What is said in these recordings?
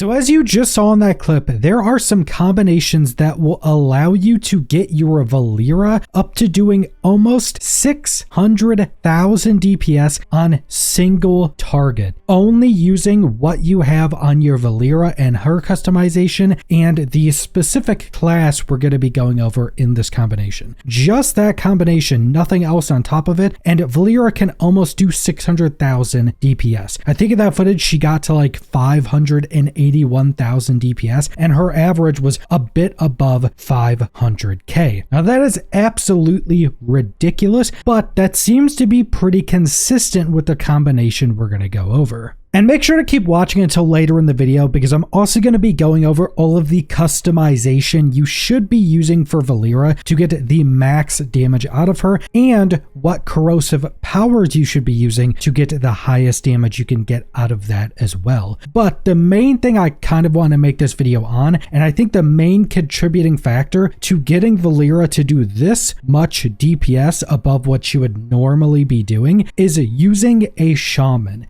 So as you just saw in that clip, there are some combinations that will allow you to get your Valyira up to doing almost 600,000 DPS on single target, only using what you have on your Valyira and her customization and the specific class we're going to be going over in this combination. Just that combination, nothing else on top of it, and Valyira can almost do 600,000 DPS. I think in that footage she got to like 581,000 DPS, and her average was a bit above 500k. Now that is absolutely ridiculous, but that seems to be pretty consistent with the combination we're going to go over. And make sure to keep watching until later in the video, because I'm also going to be going over all of the customization you should be using for Valyira to get the max damage out of her, and what corrosive powers you should be using to get the highest damage you can get out of that as well. But the main thing I kind of want to make this video on, and I think the main contributing factor to getting Valyira to do this much DPS above what she would normally be doing, is using a shaman.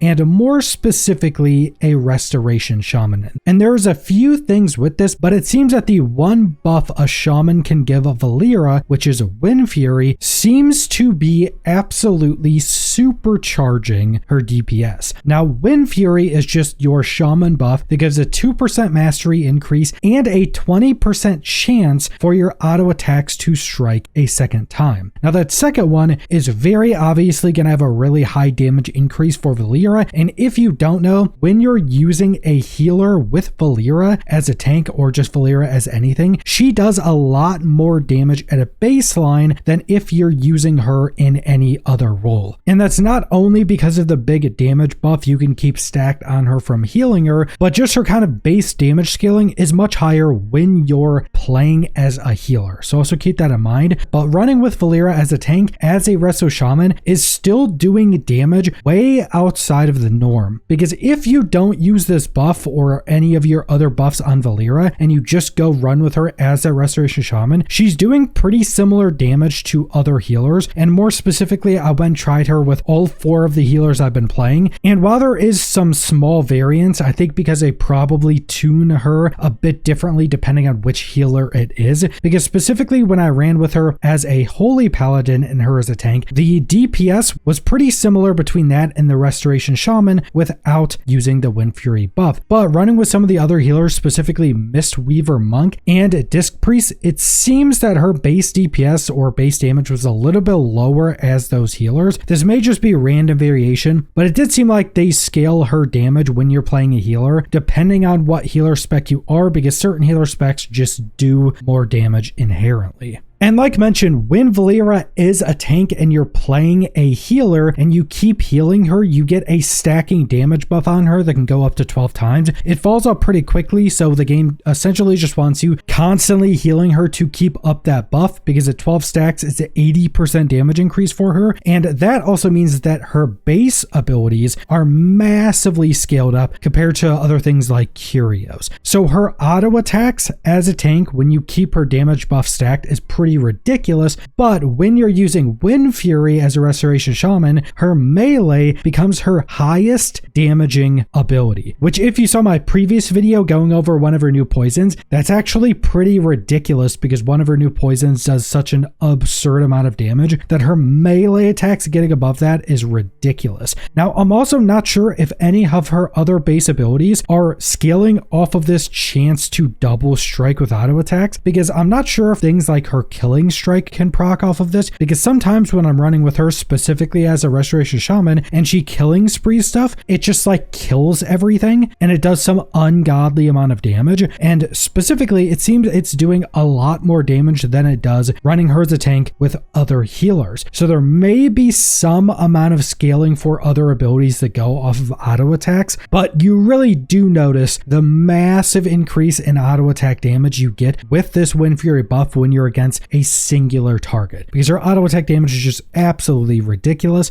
And more specifically, a restoration shaman. And there's a few things with this, but it seems that the one buff a shaman can give a Valyira, which is Wind Fury, seems to be absolutely supercharging her DPS. Now, Wind Fury is just your shaman buff that gives a 2% mastery increase and a 20% chance for your auto attacks to strike a second time. Now, that second one is very obviously going to have a really high damage increase for Valyira. And if you don't know, when you're using a healer with Valyira as a tank, or just Valyira as anything, she does a lot more damage at a baseline than if you're using her in any other role. And that's not only because of the big damage buff you can keep stacked on her from healing her, but just her kind of base damage scaling is much higher when you're playing as a healer. So also keep that in mind. But running with Valyira as a tank, as a resto shaman, is still doing damage way outside of the norm, because if you don't use this buff or any of your other buffs on Valyira and you just go run with her as a restoration shaman, she's doing pretty similar damage to other healers. And more specifically, I went and tried her with all 4 of the healers I've been playing, and while there is some small variance, I think because they probably tune her a bit differently depending on which healer it is, because specifically when I ran with her as a holy paladin and her as a tank, the DPS was pretty similar between that and the restoration shaman without using the Wind Fury buff. But running with some of the other healers, specifically Mistweaver Monk and Disc Priest, it seems that her base DPS or base damage was a little bit lower as those healers. This may just be random variation, but it did seem like they scale her damage when you're playing a healer, depending on what healer spec you are, because certain healer specs just do more damage inherently. And like mentioned, when Valyira is a tank and you're playing a healer and you keep healing her, you get a stacking damage buff on her that can go up to 12 times. It falls out pretty quickly, so the game essentially just wants you constantly healing her to keep up that buff, because at 12 stacks, it's an 80% damage increase for her. And that also means that her base abilities are massively scaled up compared to other things like Curios. So her auto attacks as a tank, when you keep her damage buff stacked, is pretty ridiculous, but when you're using Wind Fury as a restoration shaman, her melee becomes her highest damaging ability, which if you saw my previous video going over one of her new poisons, that's actually pretty ridiculous, because one of her new poisons does such an absurd amount of damage that her melee attacks getting above that is ridiculous. Now, I'm also not sure if any of her other base abilities are scaling off of this chance to double strike with auto attacks, because I'm not sure if things like her killing strike can proc off of this, because sometimes when I'm running with her specifically as a restoration shaman and she killing spree stuff, it just like kills everything and it does some ungodly amount of damage. And specifically, it seems it's doing a lot more damage than it does running her as a tank with other healers. So there may be some amount of scaling for other abilities that go off of auto attacks, but you really do notice the massive increase in auto attack damage you get with this Wind Fury buff when you're against a singular target, because her auto attack damage is just absolutely ridiculous.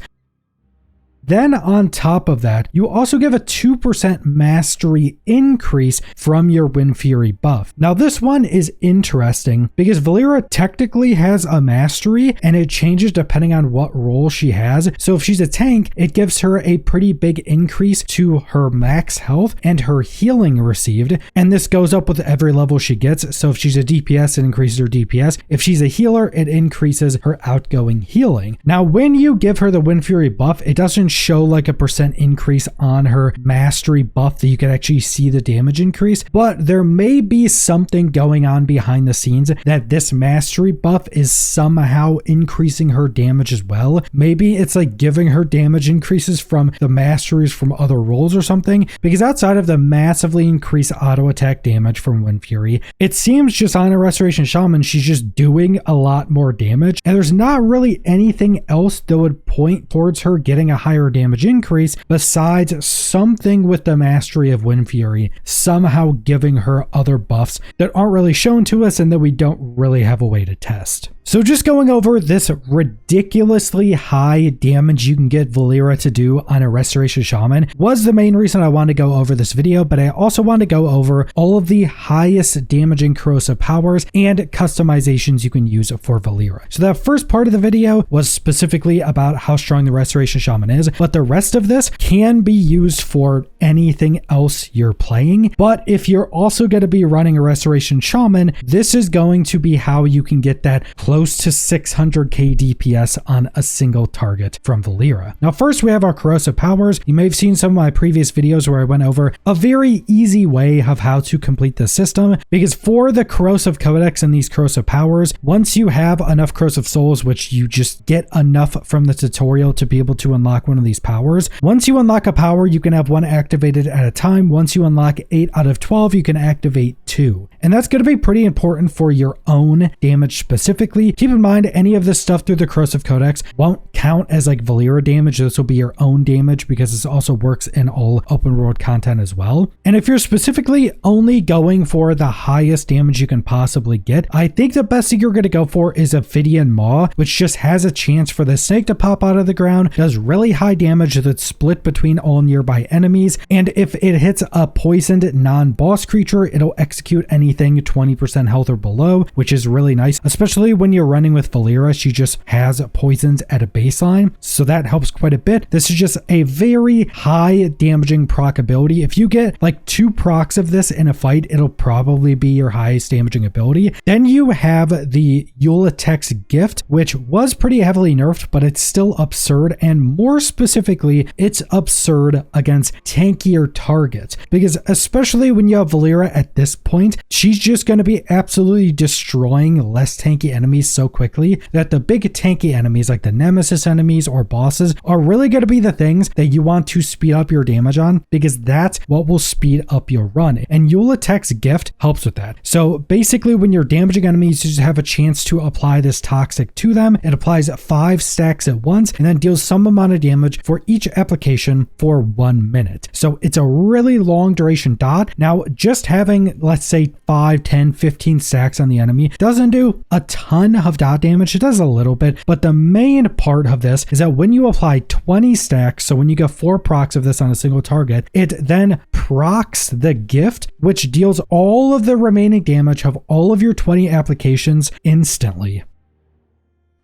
Then on top of that, you also give a 2% mastery increase from your Wind Fury buff. Now this one is interesting because Valyira technically has a mastery and it changes depending on what role she has. So if she's a tank, it gives her a pretty big increase to her max health and her healing received. And this goes up with every level she gets. So if she's a DPS, it increases her DPS. If she's a healer, it increases her outgoing healing. Now, when you give her the Wind Fury buff, it doesn't show like a percent increase on her mastery buff that you can actually see the damage increase, but there may be something going on behind the scenes that this mastery buff is somehow increasing her damage as well. Maybe it's like giving her damage increases from the masteries from other roles or something, because outside of the massively increased auto attack damage from Wind Fury, it seems just on a Restoration Shaman, she's just doing a lot more damage, and there's not really anything else that would point towards her getting a higher damage increase besides something with the mastery of Wind Fury somehow giving her other buffs that aren't really shown to us and that we don't really have a way to test. So just going over this ridiculously high damage you can get Valyira to do on a Restoration Shaman was the main reason I wanted to go over this video, but I also wanted to go over all of the highest damaging corrosive powers and customizations you can use for Valyira. So that first part of the video was specifically about how strong the Restoration Shaman is, but the rest of this can be used for anything else you're playing. But if you're also going to be running a Restoration Shaman, this is going to be how you can get that close to 600k DPS on a single target from Valyira. Now first we have our corrosive powers. You may have seen some of my previous videos where I went over a very easy way of how to complete the system, because for the corrosive codex and these corrosive powers, once you have enough corrosive souls, which you just get enough from the tutorial to be able to unlock one of these powers, once you unlock a power, you can have one activated at a time. Once you unlock 8 out of 12, you can activate 2. And that's going to be pretty important for your own damage specifically. Keep in mind, any of this stuff through the Corrosive Codex won't count as like Valyira damage. This will be your own damage because this also works in all open world content as well. And if you're specifically only going for the highest damage you can possibly get, I think the best thing you're going to go for is Ophidian Maw, which just has a chance for the snake to pop out of the ground, does really high damage that's split between all nearby enemies, and if it hits a poisoned non-boss creature, it'll execute anything 20% health or below, which is really nice, especially when you're running with Valyira. She just has poisons at a baseline, so that helps quite a bit. This is just a very high damaging proc ability. If you get like 2 procs of this in a fight, it'll probably be your highest damaging ability. Then you have the Eulatek's Gift, which was pretty heavily nerfed, but it's still absurd, and more specifically, it's absurd against tankier targets, because especially when you have Valyira at this point, she's just going to be absolutely destroying less tanky enemies so quickly that the big tanky enemies like the nemesis enemies or bosses are really going to be the things that you want to speed up your damage on, because that's what will speed up your run, and Eulatek's Gift helps with that. So basically, when you're damaging enemies, you just have a chance to apply this toxic to them. It applies 5 stacks at once and then deals some amount of damage for each application for 1 minute. So it's a really long duration dot. Now just having, let's say, 5, 10, 15 stacks on the enemy doesn't do a ton of dot damage. It does a little bit, but the main part of this is that when you apply 20 stacks, so when you get 4 procs of this on a single target, it then procs the gift, which deals all of the remaining damage of all of your 20 applications instantly.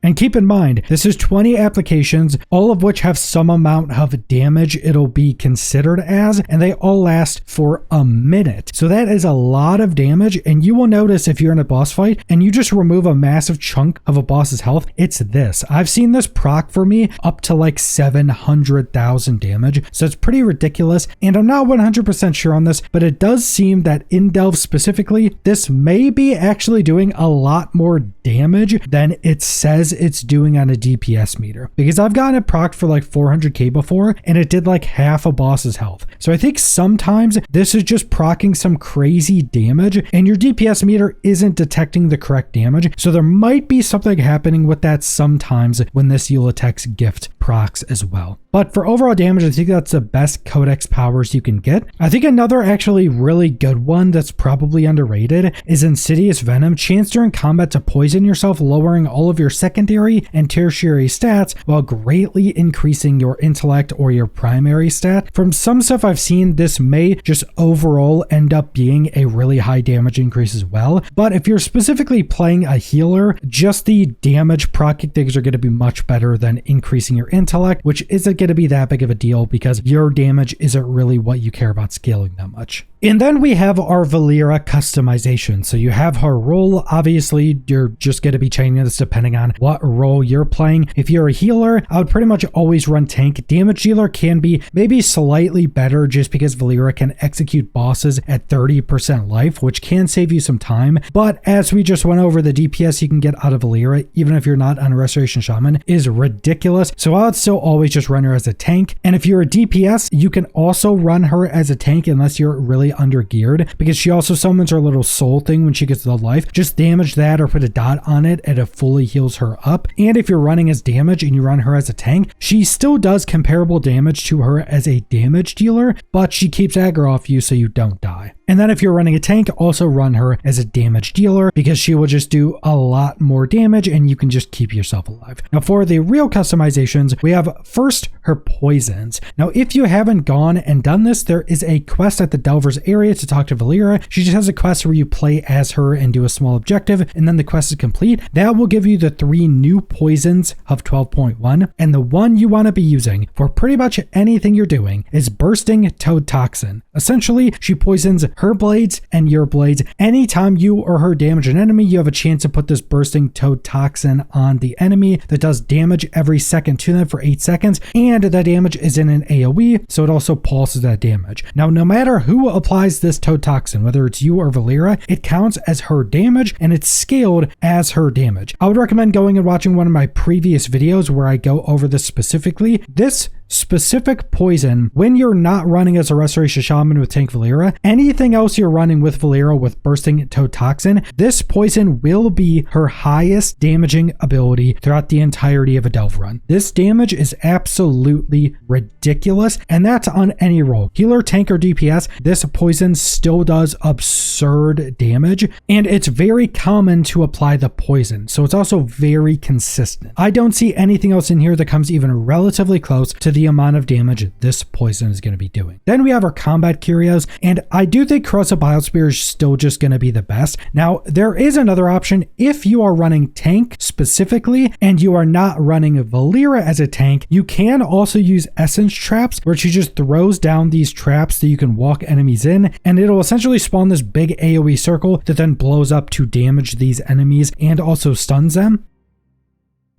And keep in mind, this is 20 applications, all of which have some amount of damage it'll be considered as, and they all last for a minute. So that is a lot of damage, and you will notice if you're in a boss fight and you just remove a massive chunk of a boss's health, it's this. I've seen this proc for me up to like 700,000 damage, so it's pretty ridiculous, and I'm not 100% sure on this, but it does seem that in Delves specifically, this may be actually doing a lot more damage than it says it's doing on a DPS meter, because I've gotten it procced for like 400k before and it did like half a boss's health. So I think sometimes this is just proccing some crazy damage and your DPS meter isn't detecting the correct damage. So there might be something happening with that sometimes when this Eulatek's Gift procs as well. But for overall damage, I think that's the best codex powers you can get. I think another actually really good one that's probably underrated is Insidious Venom. Chance during combat to poison yourself, lowering all of your second secondary and tertiary stats while greatly increasing your intellect or your primary stat. From some stuff I've seen, this may just overall end up being a really high damage increase as well. But if you're specifically playing a healer, just the damage proccing things are going to be much better than increasing your intellect, which isn't going to be that big of a deal because your damage isn't really what you care about scaling that much. And then we have our Valyira customization. So you have her role. Obviously, you're just going to be changing this depending on what role you're playing. If you're a healer, I would pretty much always run tank. Damage dealer can be maybe slightly better just because Valyira can execute bosses at 30% life, which can save you some time. But as we just went over, the DPS you can get out of Valyira, even if you're not on a Restoration Shaman, is ridiculous. So I would still always just run her as a tank. And if you're a DPS, you can also run her as a tank unless you're really under geared, because she also summons her little soul thing when she gets to the life. Just damage that or put a dot on it and it fully heals her up. And if you're running as damage and you run her as a tank, she still does comparable damage to her as a damage dealer, but she keeps aggro off you so you don't die. And then if you're running a tank, also run her as a damage dealer because she will just do a lot more damage and you can just keep yourself alive. Now for the real customizations, we have first her poisons. Now if you haven't gone and done this, there is a quest at the Delvers area to talk to Valyira. She just has a quest where you play as her and do a small objective, and then the quest is complete. That will give you the 3 new poisons of 12.1, and the one you want to be using for pretty much anything you're doing is Bursting Toad Toxin. Essentially, she poisons her blades and your blades. Anytime you or her damage an enemy, you have a chance to put this Bursting Toad Toxin on the enemy that does damage every second to them for 8 seconds, and that damage is in an AoE, so it also pulses that damage. Now, no matter who applies this Toad Toxin, whether it's you or Valyira, it counts as her damage and it's scaled as her damage. I would recommend going and watching one of my previous videos where I go over this specifically. This specific poison, when you're not running as a Restoration Shaman with tank Valyira, anything else you're running with Valyira with Bursting Toad Toxin, this poison will be her highest damaging ability throughout the entirety of a Delve run. This damage is absolutely ridiculous, and that's on any role. Healer, tank, or DPS, this poison still does absurd damage, and it's very common to apply the poison, so it's also very consistent. I don't see anything else in here that comes even relatively close to the amount of damage this poison is going to be doing. Then we have our combat Curios, and I do think Corrosive Biospear is still just going to be the best. Now, there is another option if you are running tank specifically and you are not running Valyira as a tank. You can also use Essence Traps, where she just throws down these traps that you can walk enemies in, and it'll essentially spawn this big AoE circle that then blows up to damage these enemies and also stuns them.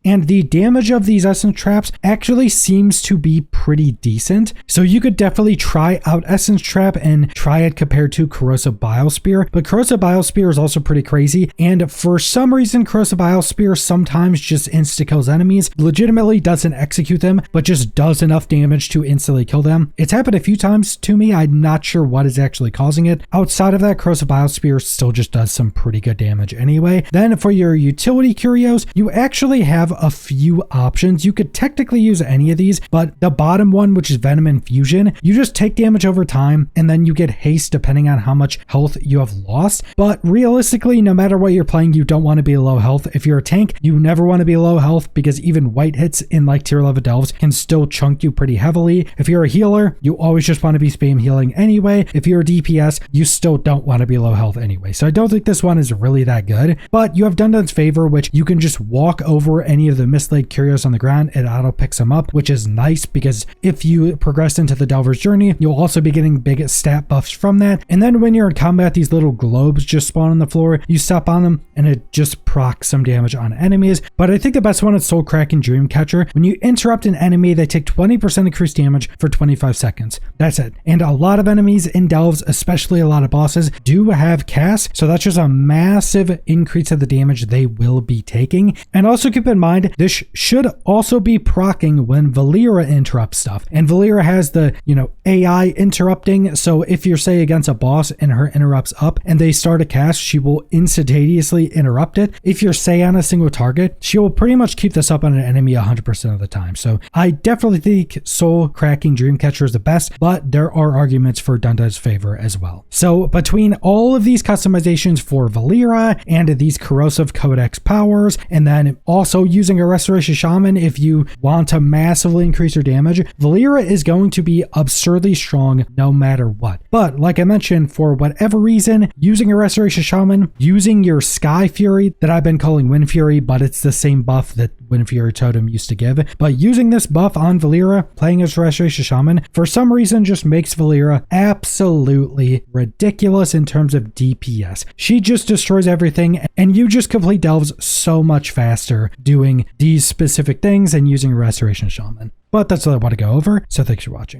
And the damage of these Essence Traps actually seems to be pretty decent. So you could definitely try out Essence Trap and try it compared to Corrosive Biospear. But Corrosive Biospear is also pretty crazy. And for some reason, Corrosive Biospear sometimes just insta-kills enemies. Legitimately doesn't execute them, but just does enough damage to instantly kill them. It's happened a few times to me. I'm not sure what is actually causing it. Outside of that, Corrosive Biospear still just does some pretty good damage anyway. Then for your utility Curios, you actually have a few options. You could technically use any of these, but the bottom one, which is Venom Infusion, you just take damage over time and then you get haste depending on how much health you have lost. But realistically, no matter what you're playing, you don't want to be low health. If you're a tank, you never want to be low health because even white hits in like tier 11 delves can still chunk you pretty heavily. If you're a healer, you always just want to be spam healing anyway. If you're a DPS, you still don't want to be low health anyway. So I don't think this one is really that good, but you have Dundun's Favor, which you can just walk over any of the mislaid Curios on the ground, it auto picks them up, which is nice because if you progress into the Delver's Journey, you'll also be getting big stat buffs from that. And then when you're in combat, these little globes just spawn on the floor, you step on them and it just procs some damage on enemies. But I think the best one is Soul Crack and Dreamcatcher. When you interrupt an enemy, they take 20% increased damage for 25 seconds. That's it. And a lot of enemies in Delves, especially a lot of bosses, do have casts, so that's just a massive increase of the damage they will be taking. And also keep in mind, this should also be proccing when Valyira interrupts stuff. And Valyira has the, AI interrupting. So if you're, say, against a boss and her interrupts up and they start a cast, she will instantaneously interrupt it. If you're, say, on a single target, she will pretty much keep this up on an enemy 100% of the time. So I definitely think Soul Cracking Dreamcatcher is the best, but there are arguments for Dunda's favor as well. So between all of these customizations for Valyira and these Corrosive Codex powers, and then also using a Restoration Shaman if you want to massively increase your damage, Valyira is going to be absurdly strong no matter what. But like I mentioned, for whatever reason, using a Restoration Shaman, using your Sky Fury that I've been calling Wind Fury, but it's the same buff that Wind Fury Totem used to give, but using this buff on Valyira, playing as Restoration Shaman, for some reason just makes Valyira absolutely ridiculous in terms of DPS. She just destroys everything, and you just complete delves so much faster doing these specific things and using a Restoration Shaman. But that's all I want to go over, so thanks for watching.